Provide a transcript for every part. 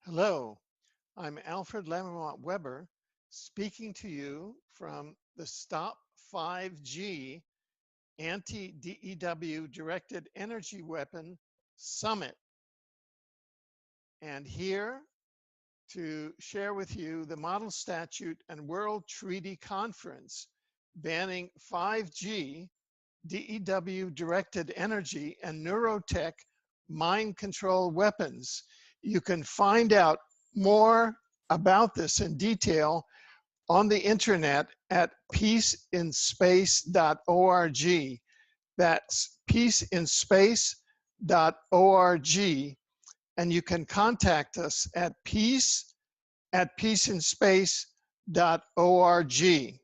Hello, I'm Alfred Lamont Weber speaking to you from the Stop 5G Anti-DEW Directed Energy Weapon Summit. And here to share with you the Model Statute and World Treaty Conference banning 5G, DEW directed energy, and neurotech mind control weapons. You can find out more about this in detail on the internet at peaceinspace.org. That's peaceinspace.org. And you can contact us at peaceinspace.org.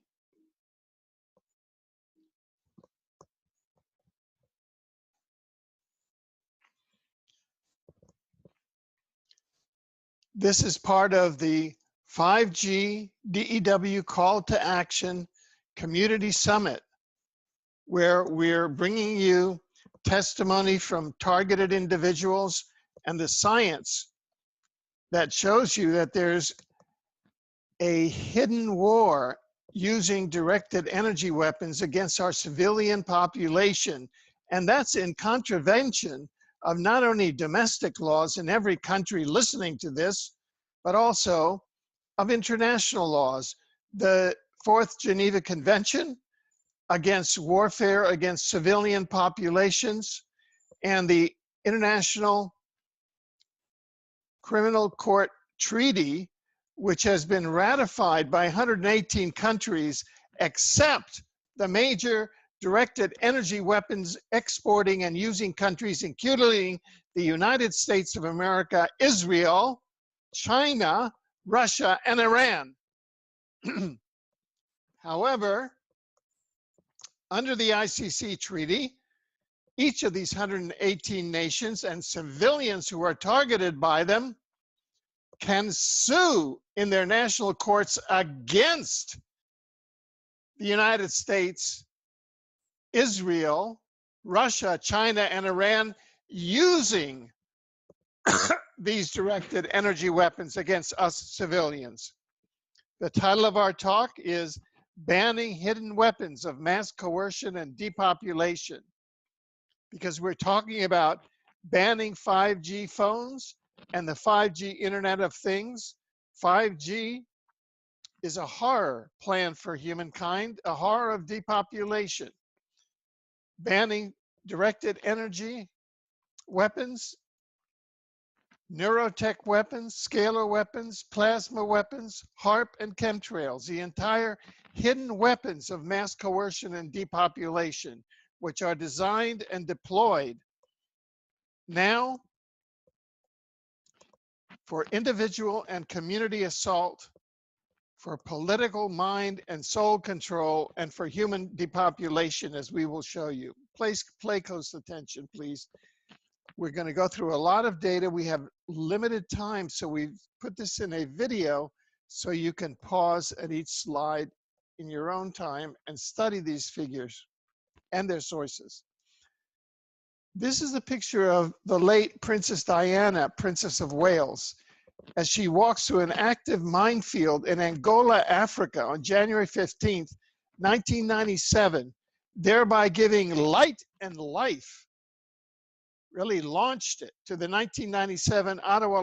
This is part of the 5G DEW Call to Action Community Summit, where we're bringing you testimony from targeted individuals and the science that shows you that there's a hidden war using directed energy weapons against our civilian population. And that's in contravention of not only domestic laws in every country listening to this, but also of international laws. The Fourth Geneva Convention against warfare against civilian populations and the International Criminal Court Treaty, which has been ratified by 118 countries, except the major directed energy weapons exporting and using countries, including the United States of America, Israel, China, Russia, and Iran. However, under the ICC treaty, each of these 118 nations and civilians who are targeted by them can sue in their national courts against the United States, Israel, Russia, China, and Iran using these directed energy weapons against us civilians. The title of our talk is Banning Hidden Weapons of Mass Coercion and Depopulation, because we're talking about banning 5G phones and the 5G Internet of Things. 5G is a horror plan for humankind, a horror of depopulation. Banning directed energy weapons, neurotech weapons, scalar weapons, plasma weapons, HARP, and chemtrails, the entire hidden weapons of mass coercion and depopulation, which are designed and deployed now for individual and community assault, for political mind and soul control, and for human depopulation, as we will show you. Play close attention, please. We're going to go through a lot of data. We have limited time, so we've put this in a video so you can pause at each slide in your own time and study these figures and their sources. This is a picture of the late Princess Diana, Princess of Wales, as she walks through an active minefield in Angola, Africa on January 15th, 1997, thereby giving light and life, really launched it to the 1997 Ottawa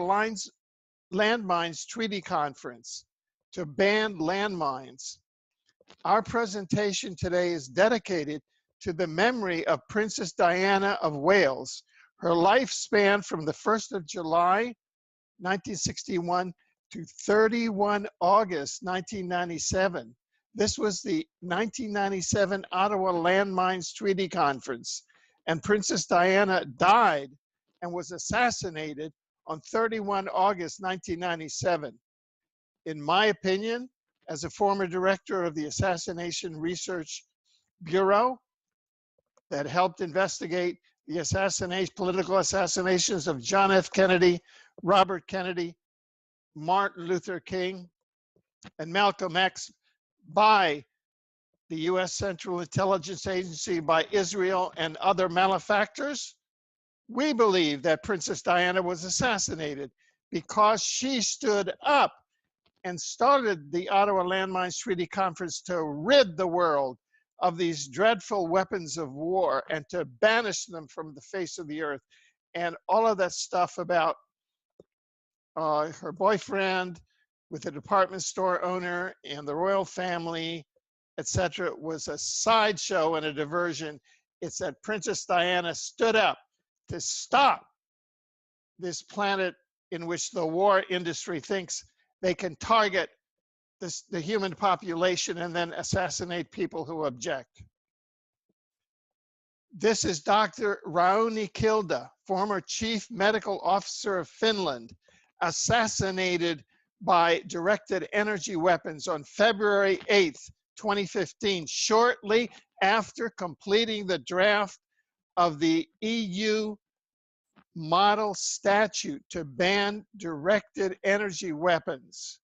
Landmines Treaty Conference to ban landmines. Our presentation today is dedicated to the memory of Princess Diana of Wales. Her lifespan from the 1st of July, 1961 to 31 August, 1997. This was the 1997 Ottawa Landmines Treaty Conference, and Princess Diana died and was assassinated on 31 August, 1997. In my opinion, as a former director of the Assassination Research Bureau that helped investigate the political assassinations of John F. Kennedy, Robert Kennedy, Martin Luther King, and Malcolm X by the U.S. Central Intelligence Agency, by Israel, and other malefactors, we believe that Princess Diana was assassinated. because she stood up and started the Ottawa Landmines Treaty Conference to rid the world of these dreadful weapons of war and to banish them from the face of the earth. And all of that stuff about her boyfriend with the department store owner and the royal family, etc., was a sideshow and a diversion. It's that Princess Diana stood up to stop this planet in which the war industry thinks they can target the human population and then assassinate people who object. This is Dr. Rauni Kilda, former chief medical officer of Finland, assassinated by directed energy weapons on February 8th, 2015, shortly after completing the draft of the EU model statute to ban directed energy weapons.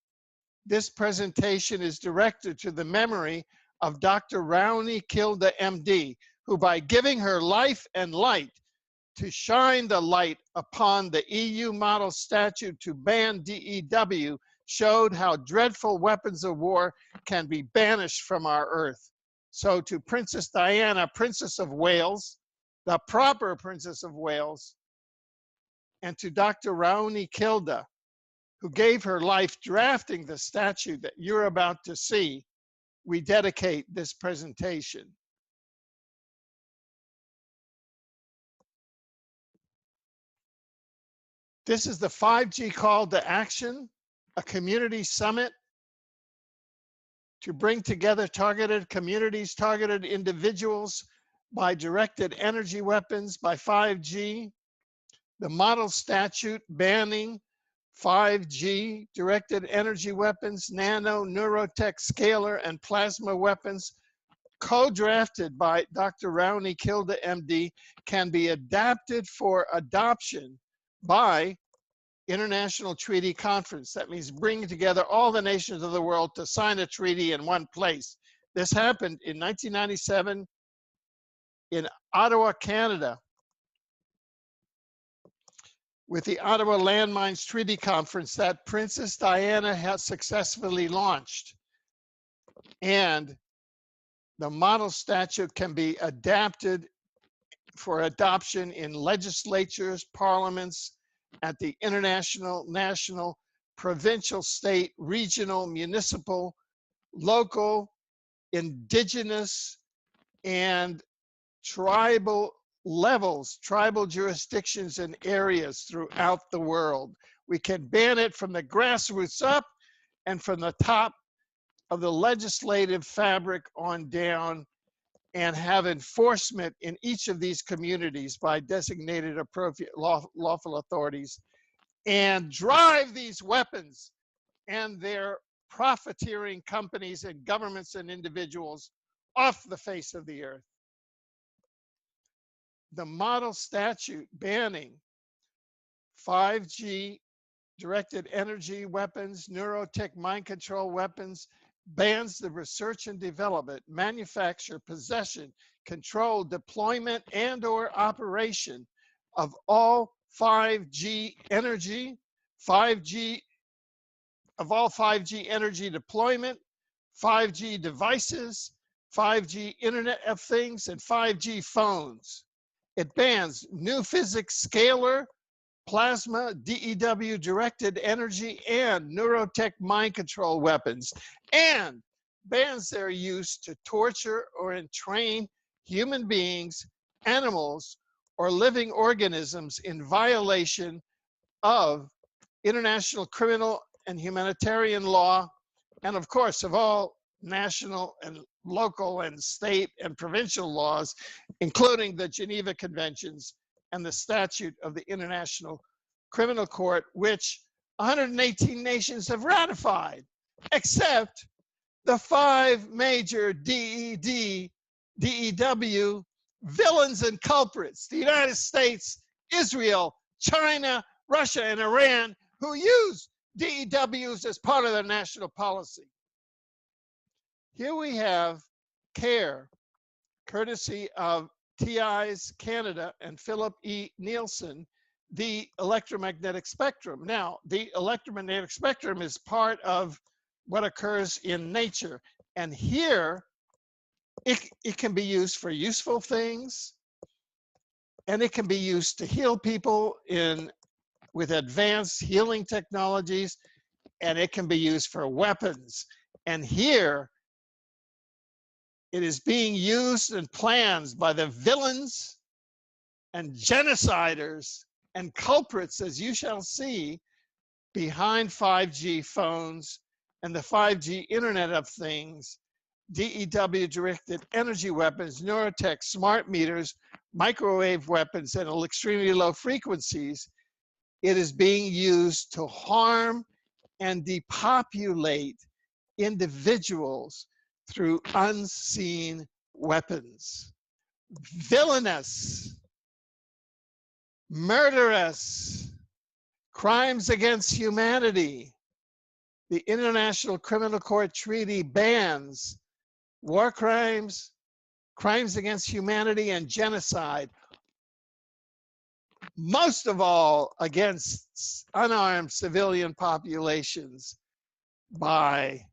This presentation is directed to the memory of Dr. Rauni Kilda, MD, who by giving her life and light to shine the light upon the EU model statute to ban DEW showed how dreadful weapons of war can be banished from our earth. So to Princess Diana, Princess of Wales, the proper Princess of Wales, and to Dr. Rauni Kilda, who gave her life drafting the statute that you're about to see, we dedicate this presentation. This is the 5G call to action, a community summit to bring together targeted communities, targeted individuals by directed energy weapons, by 5G, the model statute banning 5G, directed energy weapons, nano, neurotech, scalar, and plasma weapons, co-drafted by Dr. Rauni Kilda, MD, can be adapted for adoption by International Treaty Conference. That means bringing together all the nations of the world to sign a treaty in one place. This happened in 1997 in Ottawa, Canada, with the Ottawa Landmines Treaty Conference that Princess Diana has successfully launched. And the model statute can be adapted for adoption in legislatures, parliaments, at the international, national, provincial, state, regional, municipal, local, indigenous, and tribal levels, tribal jurisdictions and areas throughout the world. We can ban it from the grassroots up and from the top of the legislative fabric on down, and have enforcement in each of these communities by designated appropriate lawful authorities, and drive these weapons and their profiteering companies and governments and individuals off the face of the earth. The model statute banning 5G directed energy weapons, neurotech mind control weapons, bans the research and development, manufacture, possession, control, deployment, and/or operation of all 5G energy, 5G energy deployment, 5G devices, 5G Internet of Things, and 5G phones. It bans new physics, scalar, plasma, DEW, directed energy, and neurotech mind control weapons, and bans their use to torture or entrain human beings, animals, or living organisms in violation of international criminal and humanitarian law, and of course of all national and local and state and provincial laws, including the Geneva Conventions and the statute of the International Criminal Court, which 118 nations have ratified, except the 5 major DEW villains and culprits, the United States, Israel, China, Russia, and Iran, who use DEWs as part of their national policy. Here we have CARE, courtesy of TI's Canada and Philip E. Nielsen, the electromagnetic spectrum. Now, the electromagnetic spectrum is part of what occurs in nature. And here, it can be used for useful things, and it can be used to heal people with advanced healing technologies, and it can be used for weapons. And here, it is being used and planned by the villains and genociders and culprits, as you shall see, behind 5G phones and the 5G Internet of Things, DEW-directed energy weapons, neurotech, smart meters, microwave weapons, and extremely low frequencies. It is being used to harm and depopulate individuals through unseen weapons. Villainous, murderous, crimes against humanity. The International Criminal Court Treaty bans war crimes, crimes against humanity, and genocide. Most of all against unarmed civilian populations by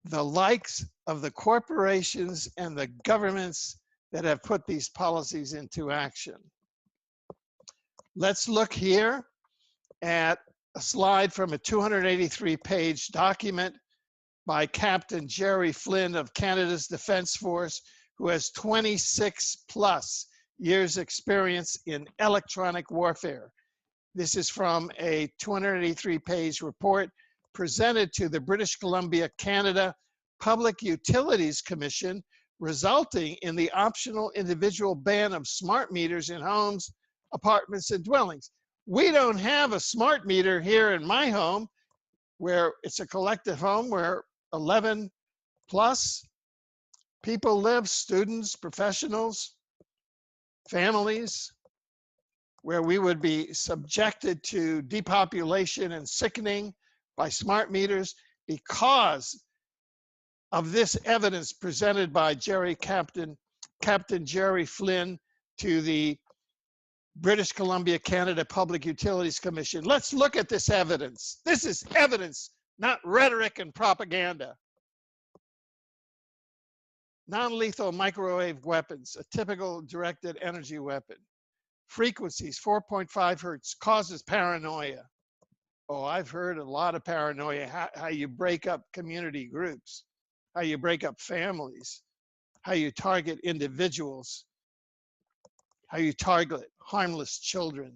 the likes of the corporations and the governments that have put these policies into action. Let's look here at a slide from a 283-page document by Captain Jerry Flynn of Canada's Defense Force, who has 26+ years experience in electronic warfare. This is from a 283-page report presented to the British Columbia, Canada Public Utilities Commission, resulting in the optional individual ban of smart meters in homes, apartments, and dwellings. We don't have a smart meter here in my home, where it's a collective home where 11+ people live, students, professionals, families, where we would be subjected to depopulation and sickening by smart meters because of this evidence presented by Captain Jerry Flynn to the British Columbia, Canada Public Utilities Commission. Let's look at this evidence. This is evidence, not rhetoric and propaganda. Non-lethal microwave weapons, a typical directed energy weapon. Frequencies, 4.5 hertz, causes paranoia. Oh, I've heard a lot of paranoia, how you break up community groups, how you break up families, how you target individuals, how you target harmless children.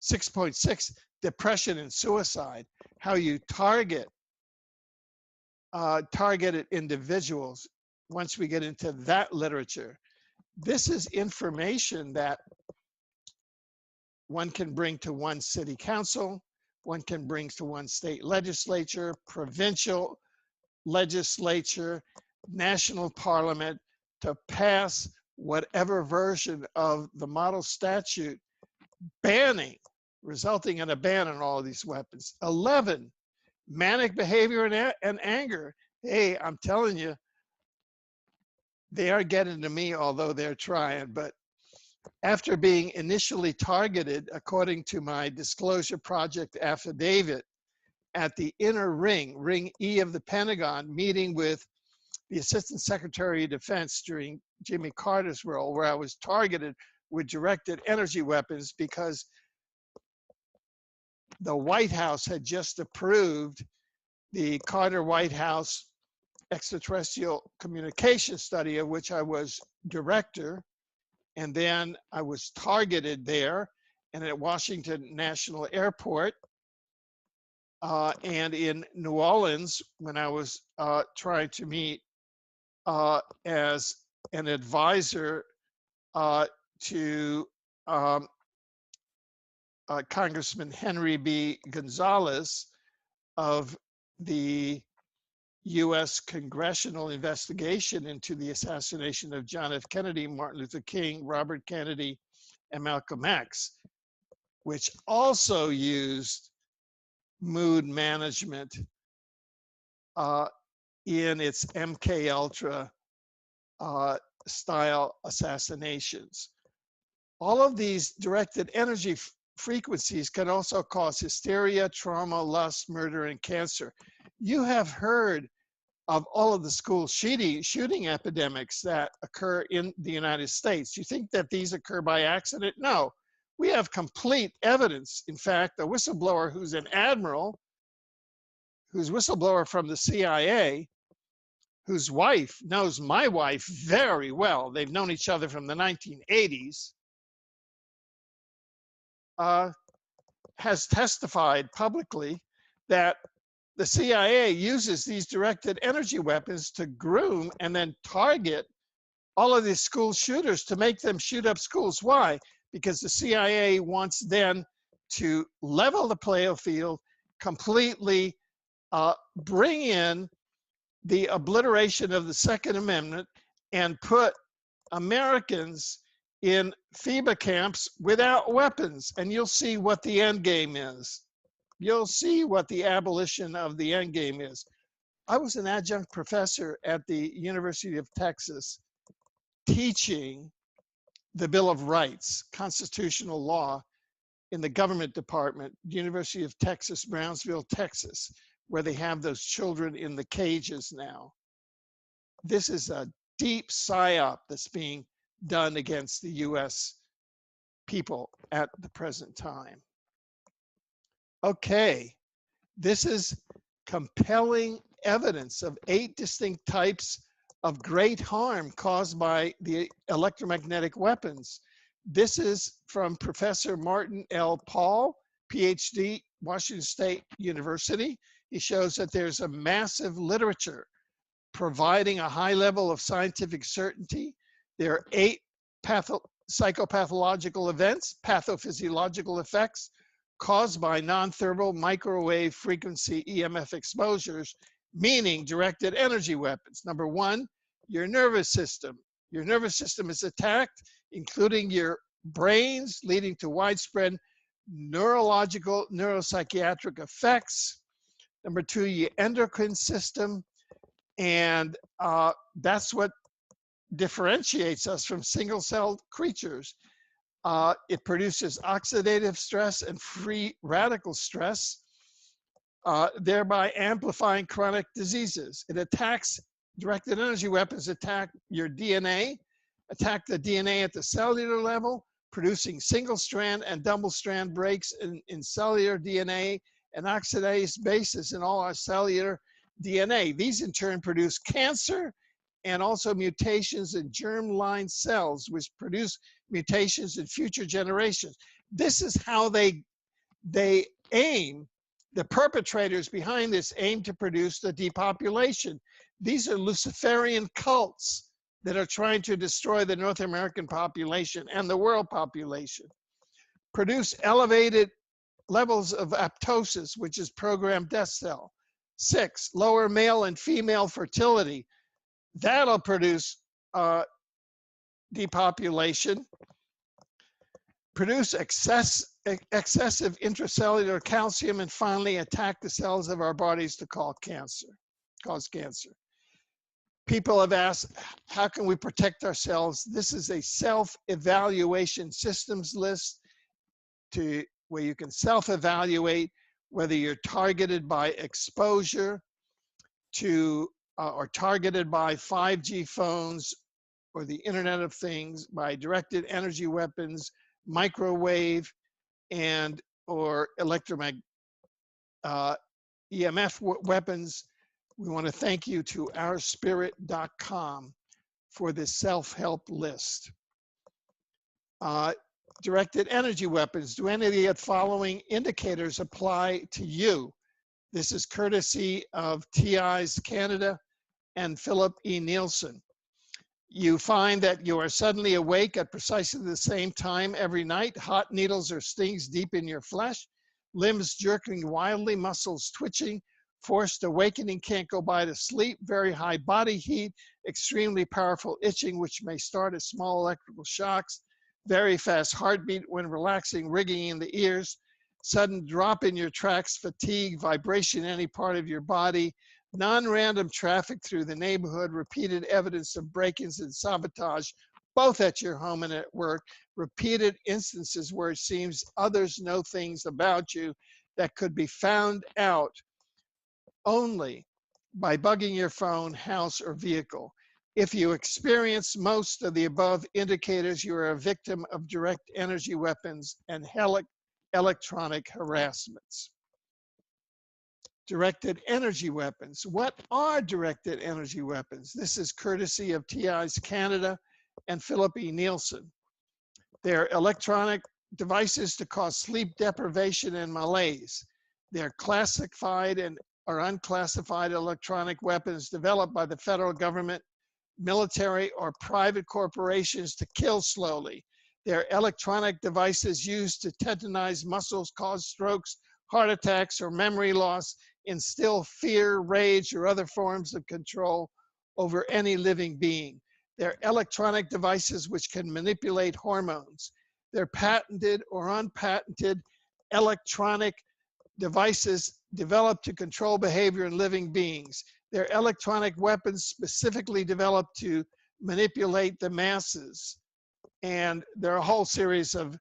6.6, depression and suicide, how you targeted individuals. Once we get into that literature, this is information that one can bring to one city council, one can bring to one state legislature, provincial legislature, national parliament, to pass whatever version of the model statute banning, resulting in a ban on all of these weapons. 11, manic behavior and anger. Hey, I'm telling you, they are getting to me, although they're trying. But after being initially targeted, according to my Disclosure Project affidavit, at the inner ring, Ring E of the Pentagon, meeting with the Assistant Secretary of Defense during Jimmy Carter's role, where I was targeted with directed energy weapons because the White House had just approved the Carter White House extraterrestrial communication study, of which I was director. And then I was targeted there and at Washington National Airport and in New Orleans when I was trying to meet as an advisor to Congressman Henry B. Gonzalez of the U.S. congressional investigation into the assassination of John F. Kennedy, Martin Luther King, Robert Kennedy, and Malcolm X, which also used mood management in its MK Ultra style assassinations. All of these directed energy frequencies can also cause hysteria, trauma, lust, murder, and cancer. You have heard of all of the school shooting epidemics that occur in the United States. You think that these occur by accident? No. We have complete evidence. In fact, a whistleblower who's an admiral, who's whistleblower from the CIA, whose wife knows my wife very well. They've known each other from the 1980s, has testified publicly that the CIA uses these directed energy weapons to groom and then target all of these school shooters to make them shoot up schools. Why? Because the CIA wants then to level the playing field, completely bring in the obliteration of the Second Amendment and put Americans in FEMA camps without weapons. And you'll see what the end game is. You'll see what the abolition of the end game is. I was an adjunct professor at the University of Texas teaching the Bill of Rights, constitutional law, in the government department, University of Texas, Brownsville, Texas, where they have those children in the cages now. This is a deep psyop that's being done against the US people at the present time. Okay, this is compelling evidence of 8 distinct types of great harm caused by the electromagnetic weapons. This is from Professor Martin L. Paul, PhD, Washington State University. He shows that there's a massive literature providing a high level of scientific certainty. There are 8 psychopathological events, pathophysiological effects caused by non-thermal microwave frequency EMF exposures, meaning directed energy weapons. Number 1, your nervous system. Your nervous system is attacked, including your brains, leading to widespread neurological, neuropsychiatric effects. Number 2, your endocrine system. And that's what differentiates us from single-celled creatures. It produces oxidative stress and free radical stress, thereby amplifying chronic diseases. It attacks, directed energy weapons attack your DNA, attack the DNA at the cellular level, producing single-strand and double-strand breaks in cellular DNA and oxidase bases in all our cellular DNA. These in turn produce cancer and also mutations in germline cells, which produce mutations in future generations. This is how they aim, the perpetrators behind this aim to produce the depopulation. These are Luciferian cults that are trying to destroy the North American population and the world population. Produce elevated levels of apoptosis, which is programmed death cell. 6, lower male and female fertility. That'll produce depopulation. Produce excessive intracellular calcium, and finally attack the cells of our bodies to cause cancer. People have asked, how can we protect ourselves? This is a self-evaluation systems list where you can self-evaluate whether you're targeted by exposure to or targeted by 5G phones or the Internet of Things, by directed energy weapons, microwave, and or electromagnetic EMF weapons. We want to thank you to ourspirit.com for this self-help list. Directed energy weapons. Do any of the following indicators apply to you? This is courtesy of TI's Canada and Philip E. Nielsen. You find that you are suddenly awake at precisely the same time every night, hot needles or stings deep in your flesh, limbs jerking wildly, muscles twitching, forced awakening, can't go by to sleep, very high body heat, extremely powerful itching, which may start as small electrical shocks, very fast heartbeat when relaxing, ringing in the ears, sudden drop in your tracks, fatigue, vibration in any part of your body, non-random traffic through the neighborhood, repeated evidence of break-ins and sabotage, both at your home and at work, repeated instances where it seems others know things about you that could be found out only by bugging your phone, house, or vehicle. If you experience most of the above indicators, you are a victim of direct energy weapons and electronic harassments. Directed energy weapons. What are directed energy weapons? This is courtesy of TI's Canada and Philip E. Nielsen. They're electronic devices to cause sleep deprivation and malaise. They're classified and or unclassified electronic weapons developed by the federal government, military, or private corporations to kill slowly. They're electronic devices used to tetanize muscles, cause strokes, heart attacks, or memory loss, instill fear, rage, or other forms of control over any living being. They're electronic devices which can manipulate hormones. They're patented or unpatented electronic devices developed to control behavior in living beings. They're electronic weapons specifically developed to manipulate the masses. And there are a whole series of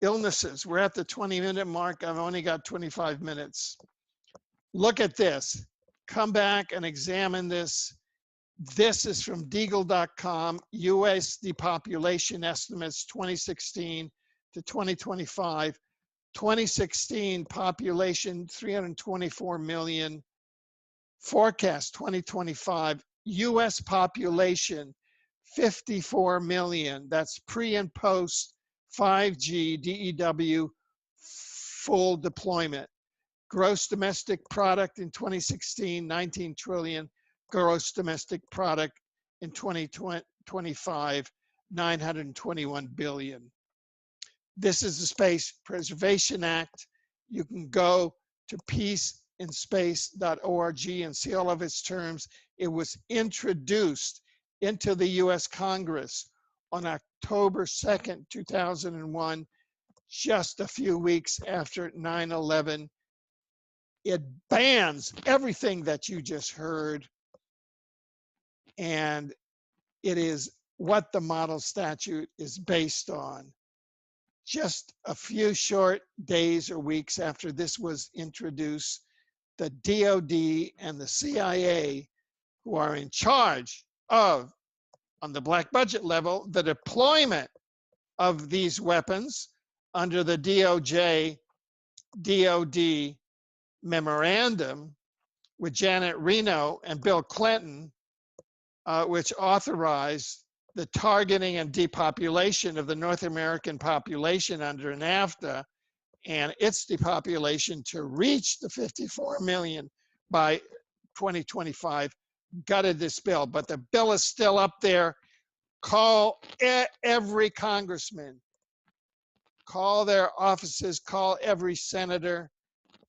illnesses. We're at the 20-minute mark. I've only got 25 minutes. Look at this. Come back and examine this. This is from Deagle.com, U.S. depopulation estimates 2016 to 2025. 2016 population 324 million. Forecast 2025 U.S. population 54 million. That's pre and post 5G DEW full deployment. Gross domestic product in 2016, 19 trillion. Gross domestic product in 2025, 921 billion. This is the Space Preservation Act. You can go to peaceinspace.org and see all of its terms. It was introduced into the US Congress on October 2nd, 2001, just a few weeks after 9/11. It bans everything that you just heard, and it is what the model statute is based on. Just a few short days or weeks after this was introduced, the DOD and the CIA, who are in charge of, on the black budget level, the deployment of these weapons under the DOD memorandum with Janet Reno and Bill Clinton, which authorized the targeting and depopulation of the North American population under NAFTA and its depopulation to reach the 54 million by 2025, gutted this bill. But the bill is still up there. Call every congressman, call their offices, call every senator,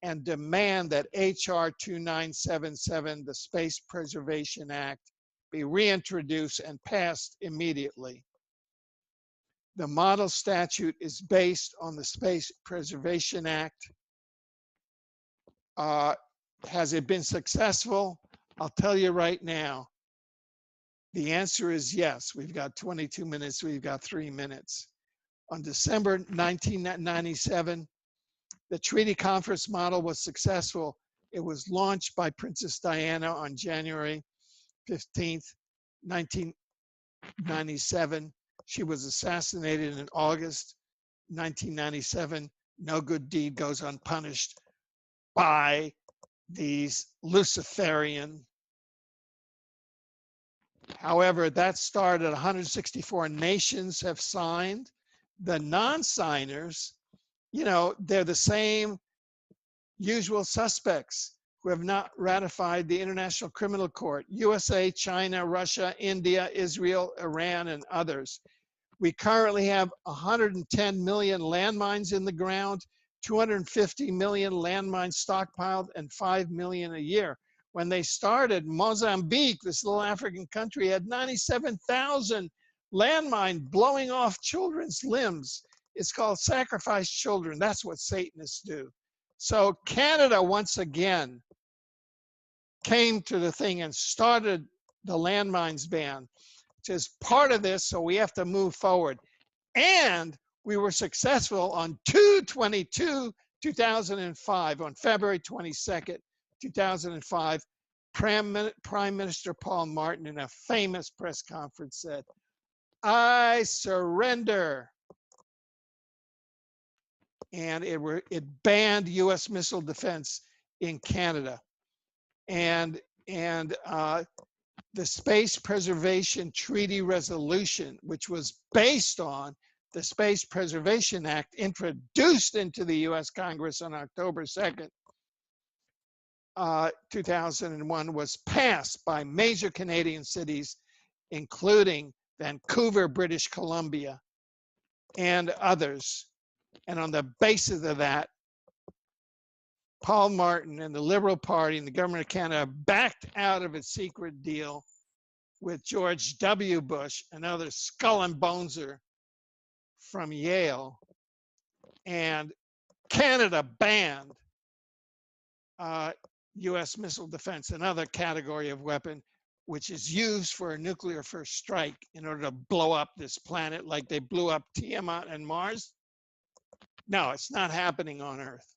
and demand that HR 2977, the Space Preservation Act, be reintroduced and passed immediately. The model statute is based on the Space Preservation Act. Has it been successful? I'll tell you right now. The answer is yes. We've got 22 minutes. We've got 3 minutes. On December 1997, the treaty conference model was successful. It was launched by Princess Diana on January 15th, 1997. She was assassinated in August 1997. No good deed goes unpunished by these Luciferian. However, that started, 164 nations have signed. The non-signers, you know, they're the same usual suspects who have not ratified the International Criminal Court: USA, China, Russia, India, Israel, Iran, and others. We currently have 110 million landmines in the ground, 250 million landmines stockpiled, and 5 million a year. When they started, Mozambique, this little African country, had 97,000 landmines blowing off children's limbs. It's called sacrifice children. That's what Satanists do. So Canada, once again, came to the thing and started the landmines ban, which is part of this, so we have to move forward. And we were successful on 2/22/2005, on February 22nd, 2005. Prime Minister Paul Martin, in a famous press conference, said, "I surrender." And it banned U.S. missile defense in Canada. And the Space Preservation Treaty Resolution, which was based on the Space Preservation Act, introduced into the U.S. Congress on October 2nd, 2001, was passed by major Canadian cities, including Vancouver, British Columbia, and others. And on the basis of that, Paul Martin and the Liberal Party and the government of Canada backed out of its secret deal with George W. Bush, another skull and boneser from Yale, and Canada banned U.S. missile defense, another category of weapon which is used for a nuclear first strike in order to blow up this planet like they blew up Tiamat and Mars. No, it's not happening on Earth.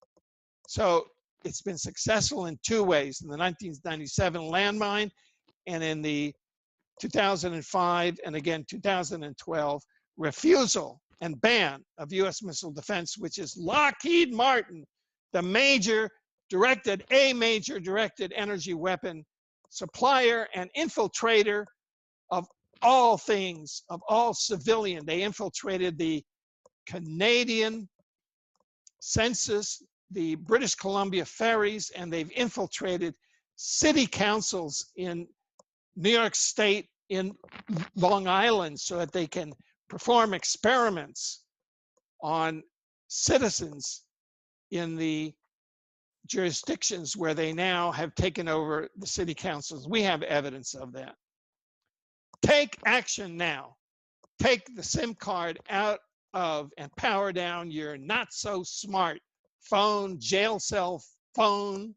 So it's been successful in two ways: in the 1997 landmine, and in the 2005 and again 2012 refusal and ban of U.S. missile defense, which is Lockheed Martin, the major directed energy weapon supplier and infiltrator of all things, of all civilian. They infiltrated the Canadian census, the British Columbia ferries, and they've infiltrated city councils in New York State, in Long Island, so that they can perform experiments on citizens in the jurisdictions where they now have taken over the city councils. We have evidence of that. Take action now. Take the SIM card out of and power down your not so smart phone, jail cell phone.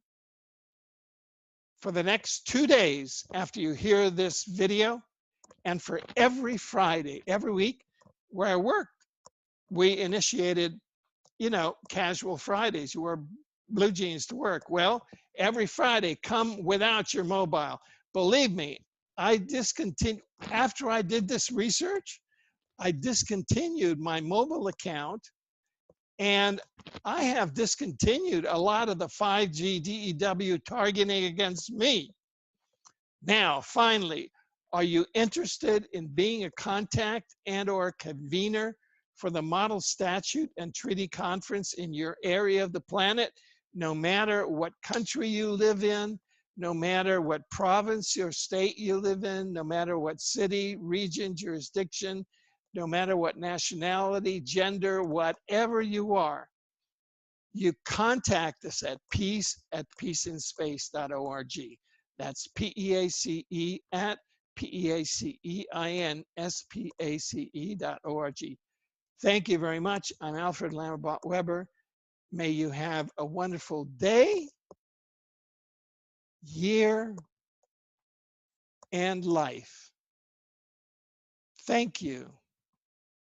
For the next 2 days after you hear this video, and for every Friday, every week where I worked, we initiated, casual Fridays. You wear blue jeans to work. Well, every Friday, come without your mobile. Believe me, I discontinued, after I did this research, I discontinued my mobile account, and I have discontinued a lot of the 5G DEW targeting against me. Now, finally, are you interested in being a contact and/or convener for the Model Statute and Treaty Conference in your area of the planet? No matter what country you live in, no matter what province or state you live in, no matter what city, region, jurisdiction, no matter what nationality, gender, whatever you are, you contact us at peaceinspace.org. That's PEACE at PEACEINSPACE.org. Thank you very much. I'm Alfred Lamberbach Weber. May you have a wonderful day, year, and life. Thank you.